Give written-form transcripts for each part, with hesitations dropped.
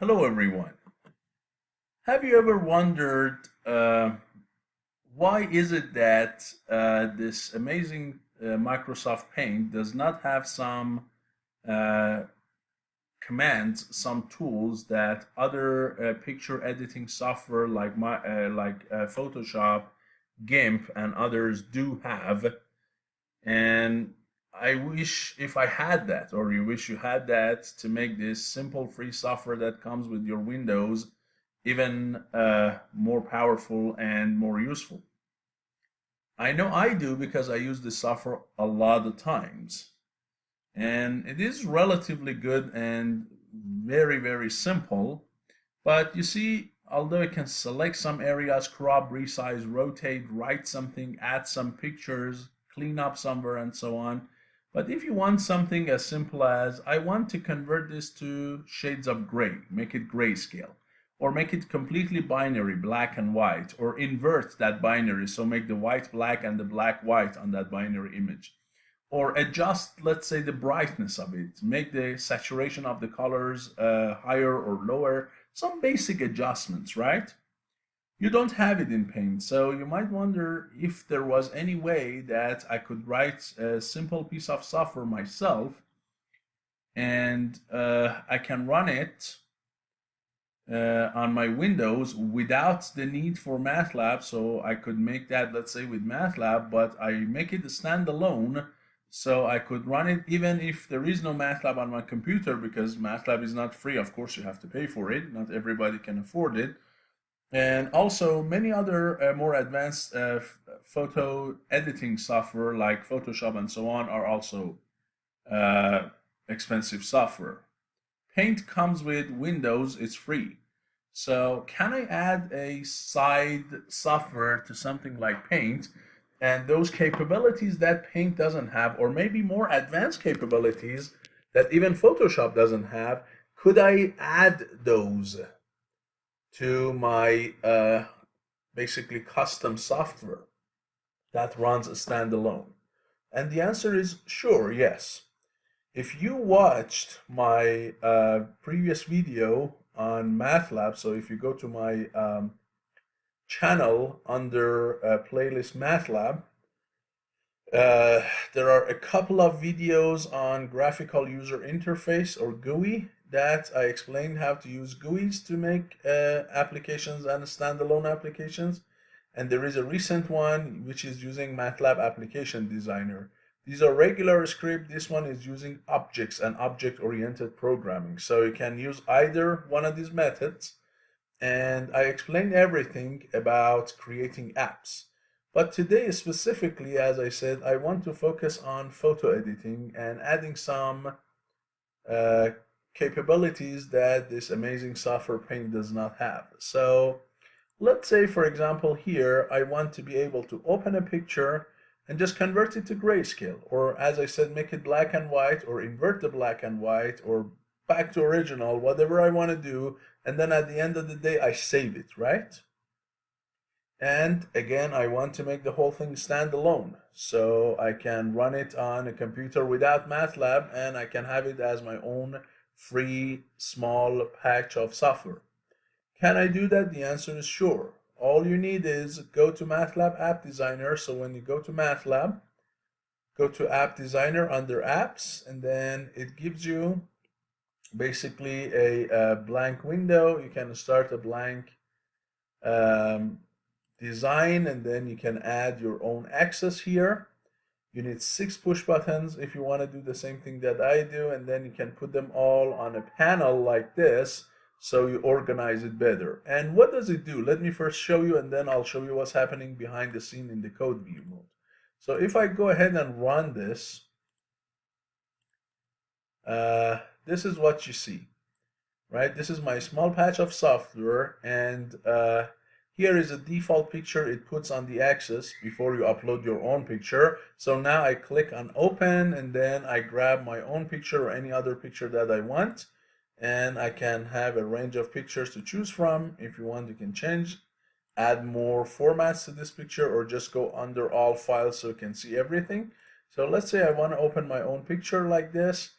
Hello, everyone. Have you ever wondered why is it that this amazing Microsoft Paint does not have some uh, commands, some tools that other picture editing software like Photoshop, GIMP, and others do have? And I wish if I had that, or you wish you had that, to make this simple free software that comes with your Windows even more powerful and more useful. I know I do because I use this software a lot of times. And it is relatively good and very, very simple. But you see, although it can select some areas, crop, resize, rotate, write something, add some pictures, clean up somewhere, and so on. But if you want something as simple as, I want to convert this to shades of gray, make it grayscale, or make it completely binary, black and white, or invert that binary, so make the white black and the black white on that binary image, or adjust, let's say, the brightness of it, make the saturation of the colors higher or lower, some basic adjustments, right? You don't have it in Paint, so you might wonder if there was any way that I could write a simple piece of software myself and I can run it on my Windows without the need for MATLAB. So I could make that, let's say, with MATLAB, but I make it a standalone, so I could run it even if there is no MATLAB on my computer, because MATLAB is not free. Of course, you have to pay for it. Not everybody can afford it. And also many other more advanced photo editing software like Photoshop and so on are also uh, expensive software. Paint comes with Windows, it's free. So can I add a side software to something like Paint, and those capabilities that Paint doesn't have, or maybe more advanced capabilities that even Photoshop doesn't have, could I add those to my basically custom software that runs standalone? And the answer is sure, yes. If you watched my previous video on MATLAB, so if you go to my channel under playlist MATLAB, uh, there are a couple of videos on graphical user interface, or GUI, that I explained how to use GUIs to make applications and standalone applications. And there is a recent one which is using MATLAB Application Designer. These are regular script. This one is using objects and object-oriented programming. So you can use either one of these methods. And I explained everything about creating apps. But today specifically, as I said, I want to focus on photo editing and adding some uh, capabilities that this amazing software Paint does not have. So let's say, for example, here I want to be able to open a picture and just convert it to grayscale, or as I said, make it black and white, or invert the black and white, or back to original, whatever I want to do. And then at the end of the day, I save it, right? And again, I want to make the whole thing standalone, so I can run it on a computer without MATLAB, and I can have it as my own free small patch of software. Can I do that? The answer is sure. All you need is go to MATLAB App Designer. So when you go to MATLAB, go to App Designer under Apps, and then it gives you basically a blank window. You can start a blank um, design, and then you can add your own axis here. You need 6 push buttons if you want to do the same thing that I do, and then you can put them all on a panel like this, so you organize it better. And what does it do? Let me first show you, and then I'll show you what's happening behind the scene in the code view mode. So if I go ahead and run this, this is what you see, right? This is my small patch of software, and here is a default picture it puts on the axis before you upload your own picture. So now I click on open, and then I grab my own picture or any other picture that I want, and I can have a range of pictures to choose from. If you want, you can change, add more formats to this picture, or just go under all files so you can see everything. So let's say I want to open my own picture like this,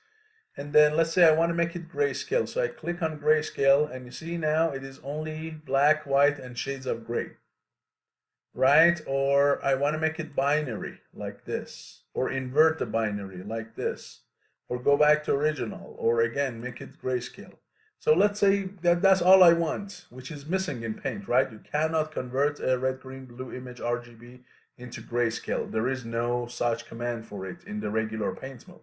And then let's say I want to make it grayscale. So I click on grayscale, and you see now it is only black, white, and shades of gray, right? Or I want to make it binary like this, or invert the binary like this, or go back to original, or again make it grayscale. So let's say that that's all I want, which is missing in Paint, right? You cannot convert a red, green, blue image RGB into grayscale. There is no such command for it in the regular Paint mode.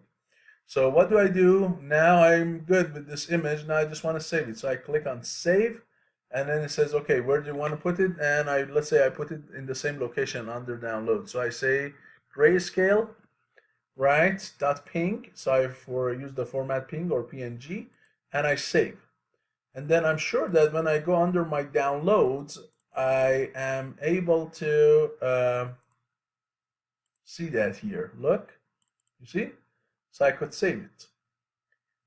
So what do I do? Now I'm good with this image. Now I just want to save it. So I click on save, and then it says, okay, where do you want to put it? And let's say I put it in the same location under download. So I say grayscale, right, .png. So I use the format ping or PNG, and I save. And then I'm sure that when I go under my downloads, I am able to see that here. Look, you see? So I could save it,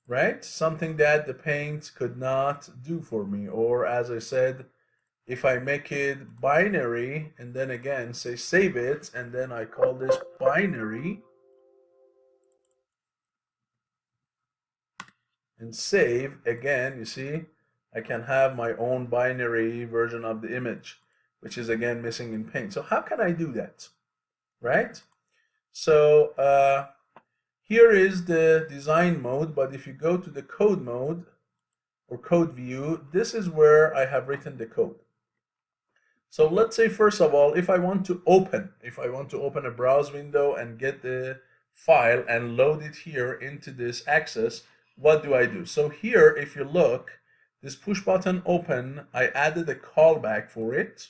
right? Something that the Paint could not do for me. Or as I said, if I make it binary and then again say save it, and then I call this binary and save, again, you see, I can have my own binary version of the image, which is again missing in Paint. So how can I do that, right? So here is the design mode, but if you go to the code mode or code view, this is where I have written the code. So let's say first of all, if I want to open a browse window and get the file and load it here into this access, what do I do? So here, if you look, this push button open, I added a callback for it.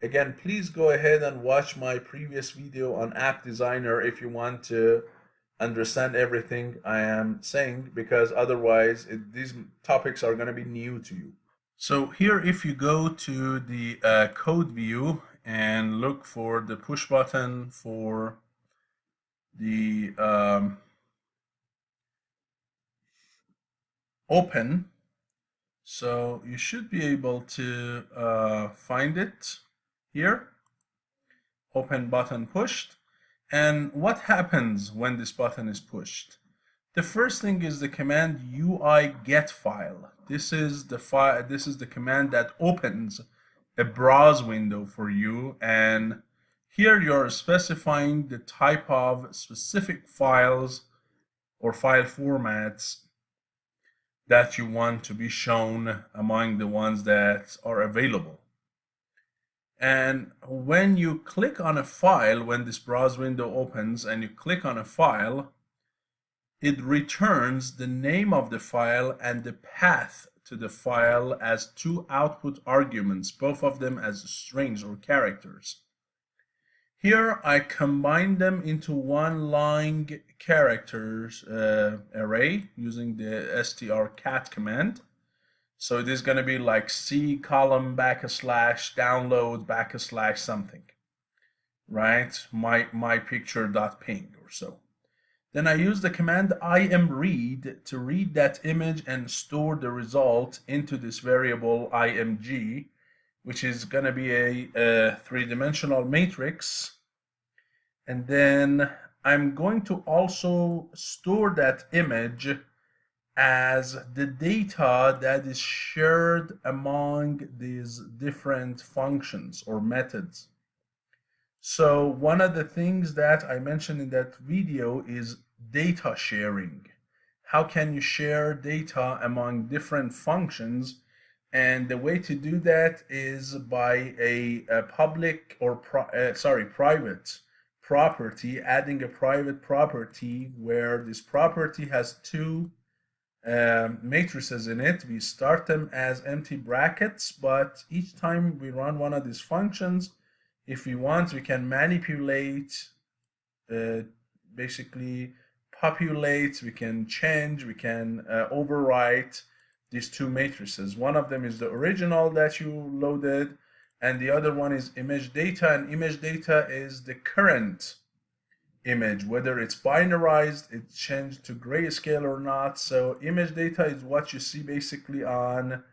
Again, please go ahead and watch my previous video on App Designer if you want to understand everything I am saying, because otherwise these topics are going to be new to you. So here, if you go to the code view and look for the push button for the open, so you should be able to find it here, open button pushed. And what happens when this button is pushed? The first thing is the command UI get file. This is the file. This is the command that opens a browse window for you, and here you're specifying the type of specific files or file formats that you want to be shown among the ones that are available. And when you click on a file, when this browse window opens and you click on a file, it returns the name of the file and the path to the file as two output arguments, both of them as strings or characters. Here I combine them into one line characters array using the strcat command. So it is going to be like C column / download / something, right? My picture.ping or so. Then I use the command imread to read that image and store the result into this variable img, which is going to be a three-dimensional matrix. And then I'm going to also store that image as the data that is shared among these different functions or methods. So one of the things that I mentioned in that video is data sharing. How can you share data among different functions? And the way to do that is by a public or private property, adding a private property where this property has two matrices in it. We start them as empty brackets, but each time we run one of these functions, if we want, we can manipulate, basically populate, we can change, we can overwrite these two matrices. One of them is the original that you loaded, and the other one is image data, and image data is the current image, whether it's binarized, it's changed to grayscale or not. So image data is what you see basically on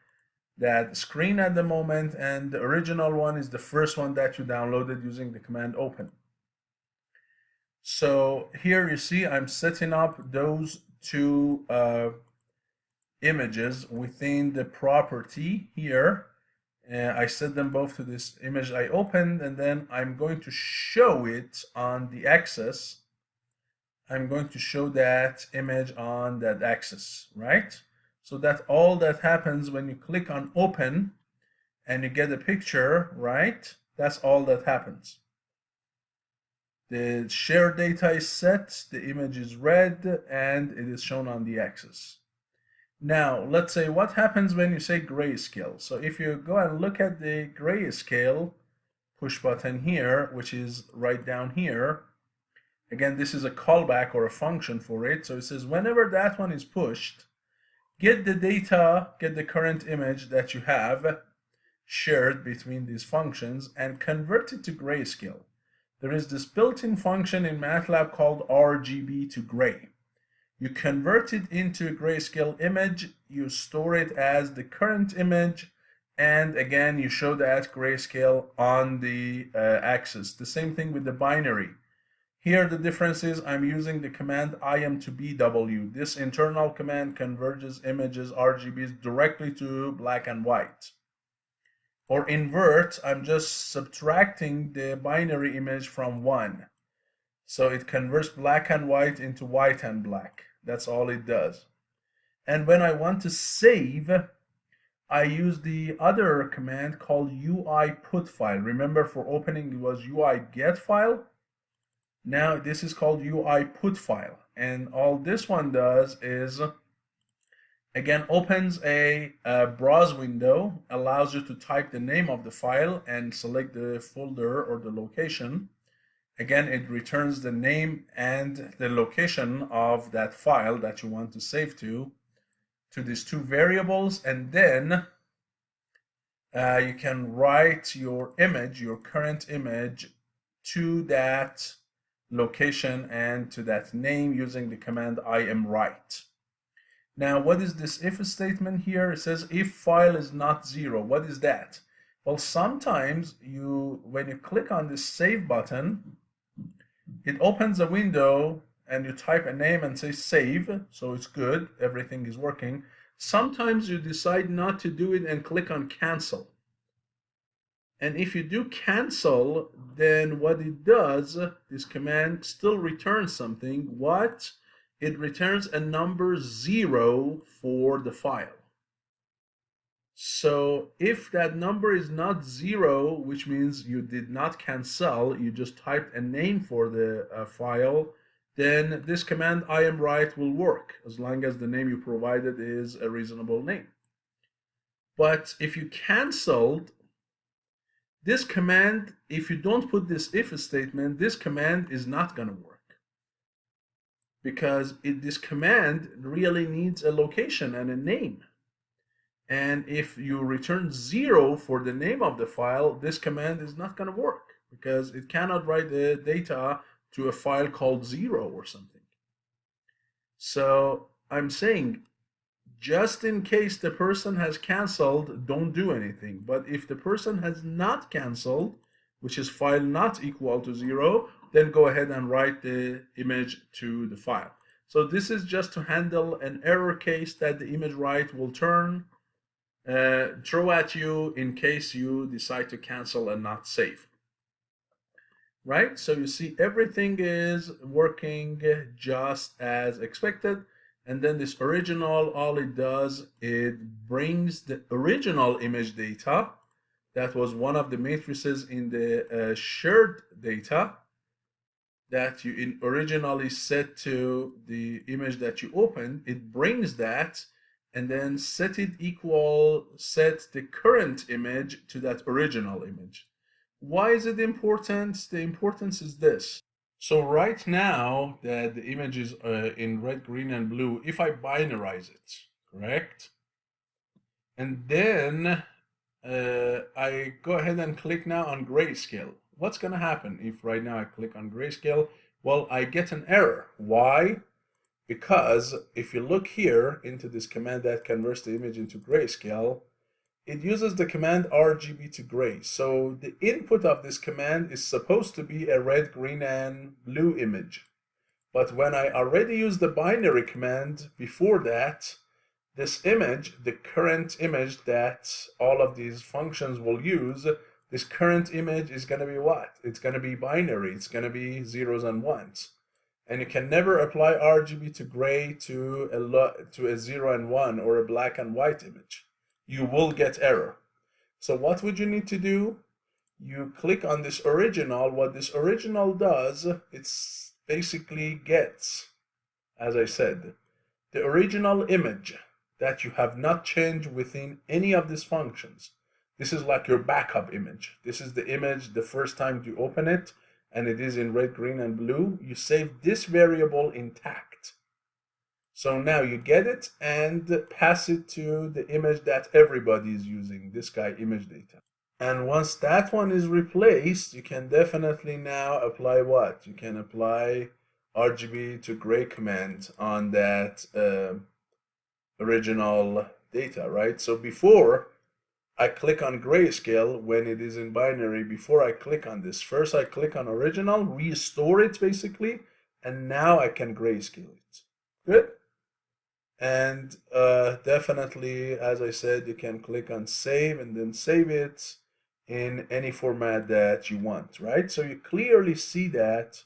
that screen at the moment, and the original one is the first one that you downloaded using the command open. So here you see I'm setting up those two images within the property here. I set them both to this image I opened, and then I'm going to show it on the axis. I'm going to show that image on that axis, right? So that all that happens when you click on open and you get a picture, right? That's all that happens. The shared data is set, the image is read, and it is shown on the axis. Now, let's say what happens when you say grayscale. So if you go and look at the grayscale push button here, which is right down here, again, this is a callback or a function for it. So it says whenever that one is pushed, get the data, get the current image that you have shared between these functions and convert it to grayscale. There is this built-in function in MATLAB called RGB to gray. You convert it into a grayscale image, you store it as the current image, and again, you show that grayscale on the axis. The same thing with the binary. Here, the difference is I'm using the command im to bw. This internal command converges images RGBs directly to black and white. Or invert, I'm just subtracting the binary image from 1. So it converts black and white into white and black. That's all it does. And when I want to save, I use the other command called UI put file. Remember, for opening it was UI get file. Now this is called UI put file. And all this one does is, again, opens a browse window, allows you to type the name of the file and select the folder or the location. Again, it returns the name and the location of that file that you want to save to these two variables, and then you can write your image, your current image, to that location and to that name using the command imWrite. Now, what is this if statement here? It says if file is not 0. What is that? Well, sometimes when you click on this save button, it opens a window and you type a name and say save, so it's good, everything is working. Sometimes you decide not to do it and click on cancel. And if you do cancel, then what it does, this command still returns something. What? It returns a number 0 for the file. So if that number is not 0, which means you did not cancel, you just typed a name for the file, then this command imWrite will work as long as the name you provided is a reasonable name. But if you canceled, this command, if you don't put this if statement, this command is not going to work. Because this command really needs a location and a name. And if you return 0 for the name of the file, this command is not going to work because it cannot write the data to a file called 0 or something. So I'm saying, just in case the person has canceled, don't do anything. But if the person has not canceled, which is file not equal to 0, then go ahead and write the image to the file. So this is just to handle an error case that the image write will throw at you in case you decide to cancel and not save. Right? So you see everything is working just as expected. And then this original, all it does, it brings the original image data. That was one of the matrices in the shared data that you originally set to the image that you opened. It brings that and then set the current image to that original image. Why is it important? The importance is this. So right now that the image is in red, green, and blue, if I binarize it, correct? And then I go ahead and click now on grayscale. What's going to happen if right now I click on grayscale? Well, I get an error. Why? Because if you look here into this command that converts the image into grayscale, it uses the command RGB to gray. So the input of this command is supposed to be a red, green, and blue image. But when I already used the binary command before that, this image, the current image that all of these functions will use, this current image is going to be what? It's going to be binary. It's going to be zeros and ones. And you can never apply RGB to gray to a 0 and 1 or a black and white image. You will get error. So what would you need to do? You click on this original. What this original does, it's basically gets, as I said, the original image that you have not changed within any of these functions. This is like your backup image. This is the image the first time you open it, and it is in red, green, and blue. You save this variable intact. So now you get it and pass it to the image that everybody is using, this guy, image data. And once that one is replaced, you can definitely now apply what? You can apply RGB to gray command on that original data, right? So before I click on grayscale when it is in binary, before I click on this, first I click on original, restore it basically, and now I can grayscale it. Good? And definitely, as I said, you can click on save and then save it in any format that you want, right? So you clearly see that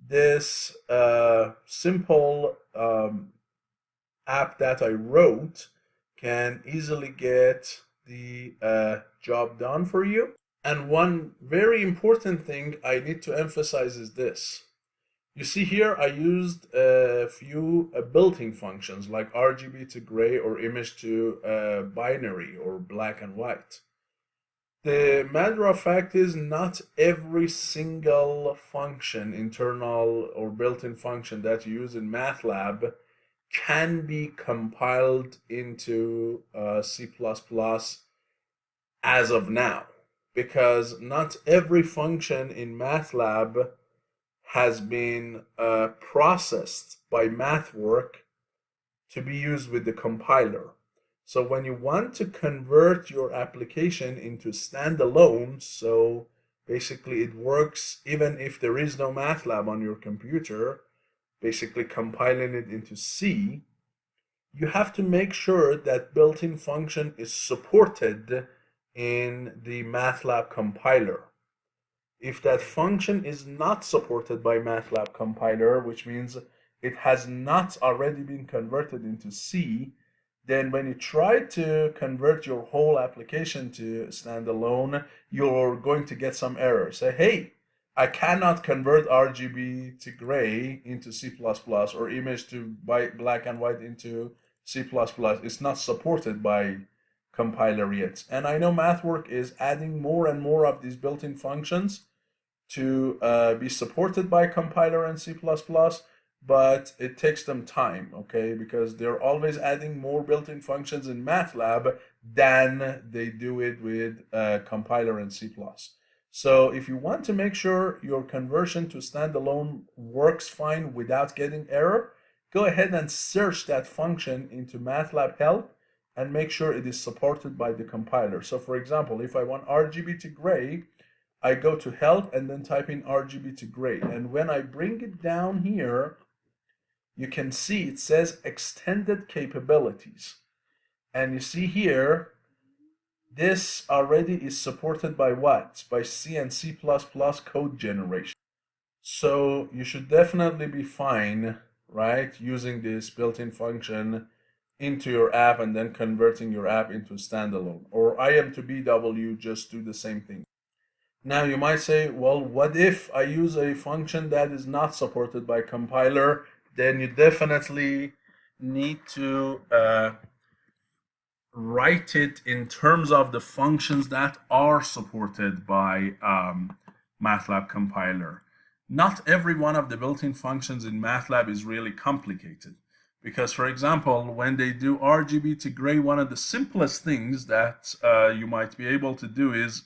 this simple app that I wrote can easily get the job done for you. And one very important thing I need to emphasize is this. You see here I used a few built-in functions like RGB to gray or image to binary or black and white. The matter of fact is not every single function, internal or built-in function that you use in MATLAB can be compiled into C++ as of now, because not every function in MATLAB has been processed by MathWork to be used with the compiler. So when you want to convert your application into standalone, so basically it works even if there is no MATLAB on your computer, basically compiling it into C, you have to make sure that built-in function is supported in the MATLAB compiler. If that function is not supported by MATLAB compiler, which means it has not already been converted into C, then when you try to convert your whole application to standalone, you're going to get some errors. Say, hey, I cannot convert RGB to gray into C++ or image to black and white into C++. It's not supported by compiler yet. And I know MathWork is adding more and more of these built-in functions to be supported by compiler and C++, but it takes them time, okay? Because they're always adding more built-in functions in MATLAB than they do it with compiler and C++. So if you want to make sure your conversion to standalone works fine without getting error, go ahead and search that function into MATLAB help and make sure it is supported by the compiler. So for example, if I want RGB to gray, I go to help and then type in RGB to gray. And when I bring it down here, you can see it says extended capabilities. And you see here, this already is supported by what? By C and C++ code generation. So you should definitely be fine, right, using this built-in function into your app and then converting your app into standalone. Or IM to BW, just do the same thing. Now you might say, well, what if I use a function that is not supported by compiler? Then you definitely need to write it in terms of the functions that are supported by MATLAB compiler. Not every one of the built-in functions in MATLAB is really complicated. Because, for example, when they do RGB to gray, one of the simplest things that you might be able to do is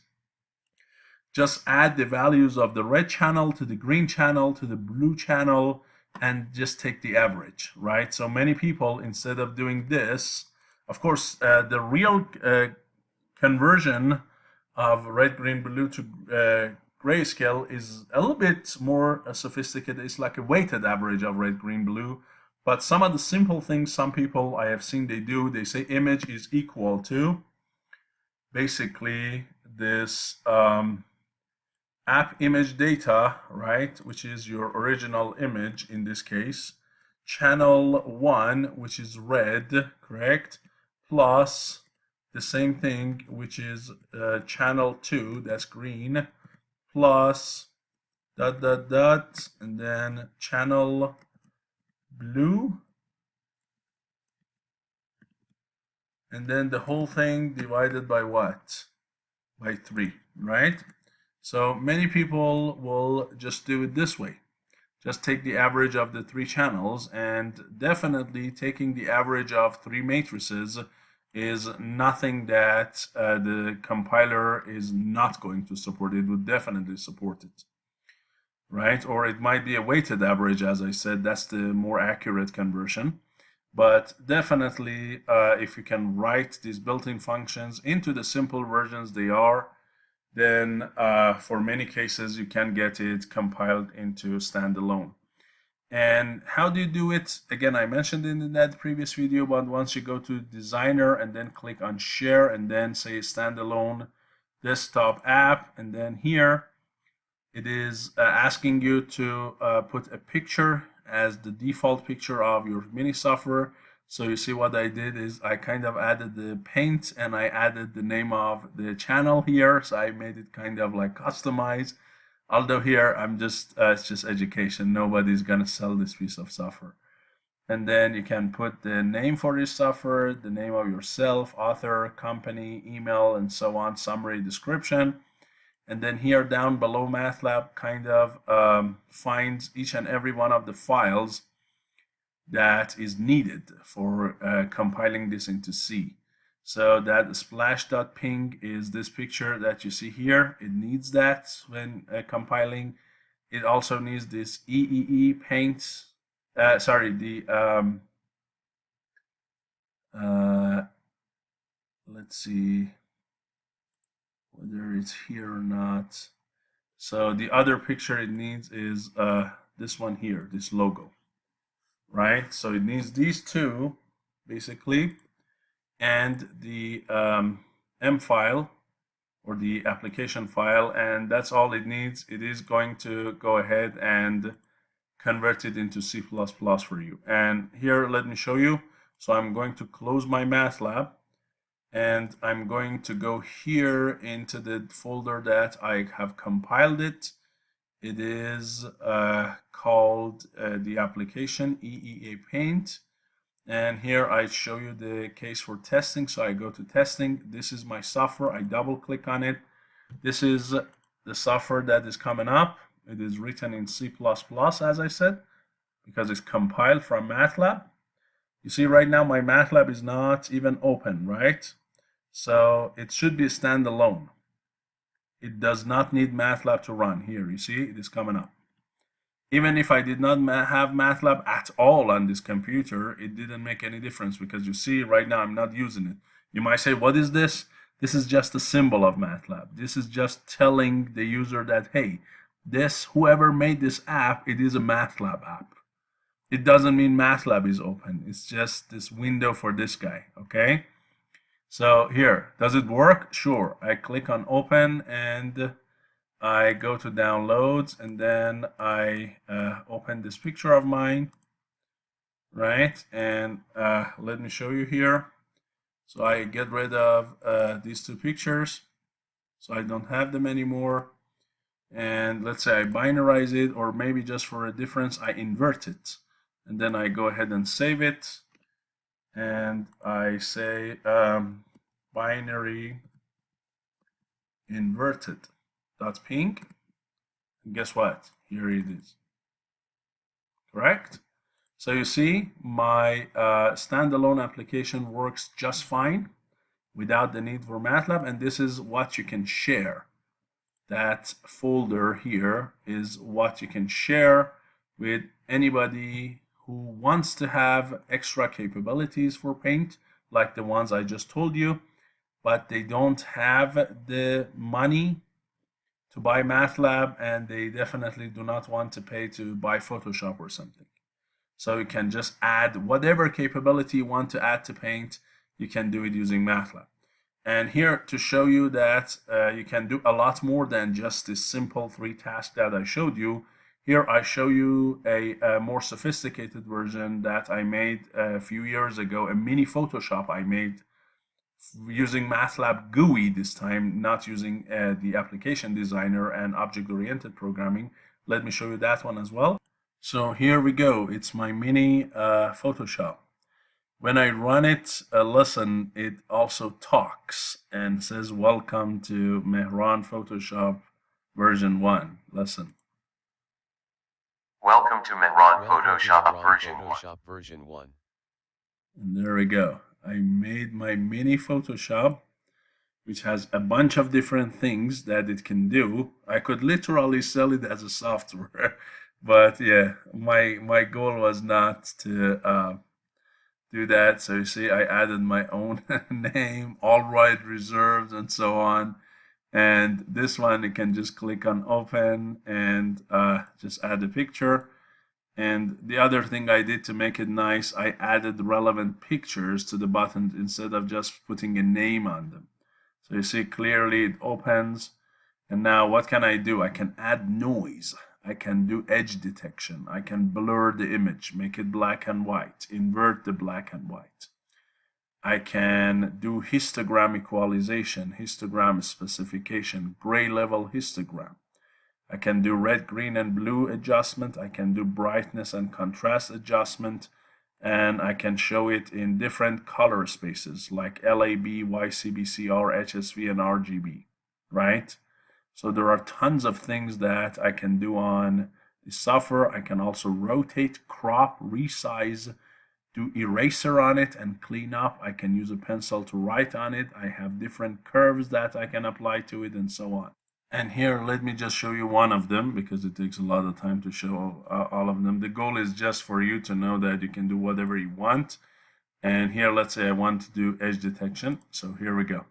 just add the values of the red channel to the green channel to the blue channel and just take the average, right? So many people, instead of doing this, of course, the real conversion of red, green, blue to Grayscale is a little bit more sophisticated. It's like a weighted average of red, green, blue. But some of the simple things some people I have seen they do, they say image is equal to basically this app image data, right, which is your original image in this case, channel 1, which is red, correct, plus the same thing, which is channel 2, that's green, plus dot dot dot, and then channel blue, and then the whole thing divided by what? By 3, right? So many people will just do it this way. Just take the average of the 3 channels, and definitely taking the average of 3 matrices is nothing that the compiler is not going to support. It would definitely support it, right? Or it might be a weighted average, as I said. That's the more accurate conversion. But definitely, if you can write these built-in functions into the simple versions they are, then for many cases you can get it compiled into standalone. And how do you do it? Again, I mentioned in that previous video, but once you go to Designer and then click on Share and then say Standalone Desktop App, and then here it is asking you to put a picture as the default picture of your mini software. So you see what I did is I kind of added the paint and I added the name of the channel here. So I made it kind of like customized. Although here I'm just, it's just education. Nobody's gonna sell this piece of software. And then you can put the name for this software, the name of yourself, author, company, email, and so on, summary, description. And then here down below, MATLAB kind of finds each and every one of the files that is needed for compiling this into C. So that splash.ping is this picture that you see here. It needs that when compiling. It also needs this EEE paint. Let's see whether it's here or not. So the other picture it needs is this one here, this logo, right? So it needs these two basically, and the M file or the application file, and that's all it needs. It is going to go ahead and convert it into C++ for you. And here, let me show you. So I'm going to close my MATLAB, and I'm going to go here into the folder that I have compiled it. It is called the application EEA Paint. And here I show you the case for testing. So I go to testing. This is my software. I double click on it. This is the software that is coming up. It is written in C++, as I said, because it's compiled from MATLAB. You see right now my MATLAB is not even open, right? So it should be standalone. It does not need MATLAB to run. Here, you see, it is coming up. Even if I did not have MATLAB at all on this computer, it didn't make any difference, because you see right now I'm not using it. You might say, what is this? This is just a symbol of MATLAB. This is just telling the user that, hey, this, whoever made this app, it is a MATLAB app. It doesn't mean MATLAB is open. It's just this window for this guy, okay? So here, does it work? Sure. I click on open and I go to downloads, and then I open this picture of mine, right? And let me show you here. So I get rid of these two pictures, so I don't have them anymore. And let's say I binarize it, or maybe just for a difference, I invert it. And then I go ahead and save it. And I say binary inverted .ping. And guess what? Here it is. Correct? So you see, my standalone application works just fine without the need for MATLAB, and this is what you can share. That folder here is what you can share with anybody who wants to have extra capabilities for Paint, like the ones I just told you, but they don't have the money to buy MATLAB, and they definitely do not want to pay to buy Photoshop or something. So you can just add whatever capability you want to add to Paint, you can do it using MATLAB. And here to show you that you can do a lot more than just this simple 3 tasks that I showed you. Here I show you a more sophisticated version that I made a few years ago, a mini Photoshop I made using MATLAB GUI this time, not using the application designer and object-oriented programming. Let me show you that one as well. So here we go. It's my mini Photoshop. When I run it, listen, it also talks and says, "Welcome to Mehran Photoshop version 1. Listen. Welcome to Mehran Photoshop version 1. And there we go. I made my mini Photoshop, which has a bunch of different things that it can do. I could literally sell it as a software, but yeah, my goal was not to do that. So you see, I added my own name, all right reserved, and so on. And this one, you can just click on open and just add a picture. And the other thing I did to make it nice, I added relevant pictures to the button instead of just putting a name on them. So you see clearly it opens. And now what can I do? I can add noise. I can do edge detection. I can blur the image, make it black and white, invert the black and white. I can do histogram equalization, histogram specification, gray level histogram. I can do red, green, and blue adjustment. I can do brightness and contrast adjustment. And I can show it in different color spaces like LAB, YCBCR, HSV, and RGB, right? So there are tons of things that I can do on the software. I can also rotate, crop, resize, do eraser on it and clean up. I can use a pencil to write on it. I have different curves that I can apply to it and so on. And here, let me just show you one of them because it takes a lot of time to show all of them. The goal is just for you to know that you can do whatever you want. And here, let's say I want to do edge detection. So here we go.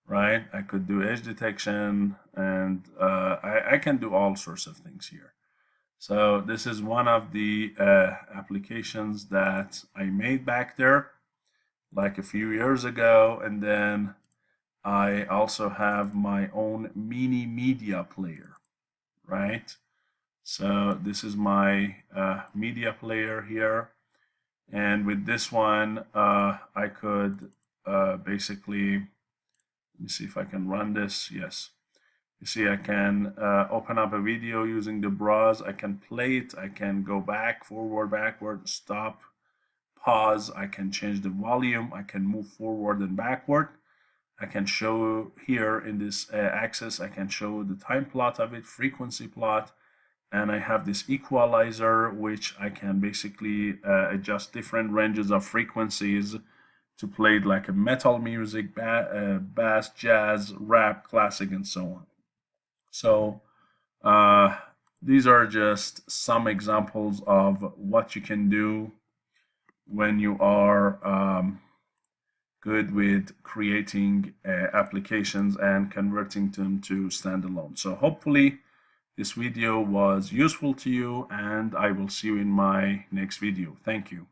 Right? I could do edge detection, and I can do all sorts of things here. So this is one of the applications that I made back there like a few years ago, and then I also have my own mini media player, right? So this is my media player here, and with this one I could basically, let me see if I can run this. Yes. You see, I can open up a video using the browse. I can play it. I can go back, forward, backward, stop, pause. I can change the volume. I can move forward and backward. I can show here in this axis, I can show the time plot of it, frequency plot, and I have this equalizer, which I can basically adjust different ranges of frequencies to play it like a metal music, bass, jazz, rap, classic, and so on. So these are just some examples of what you can do when you are good with creating applications and converting them to standalone. So hopefully this video was useful to you, and I will see you in my next video. Thank you.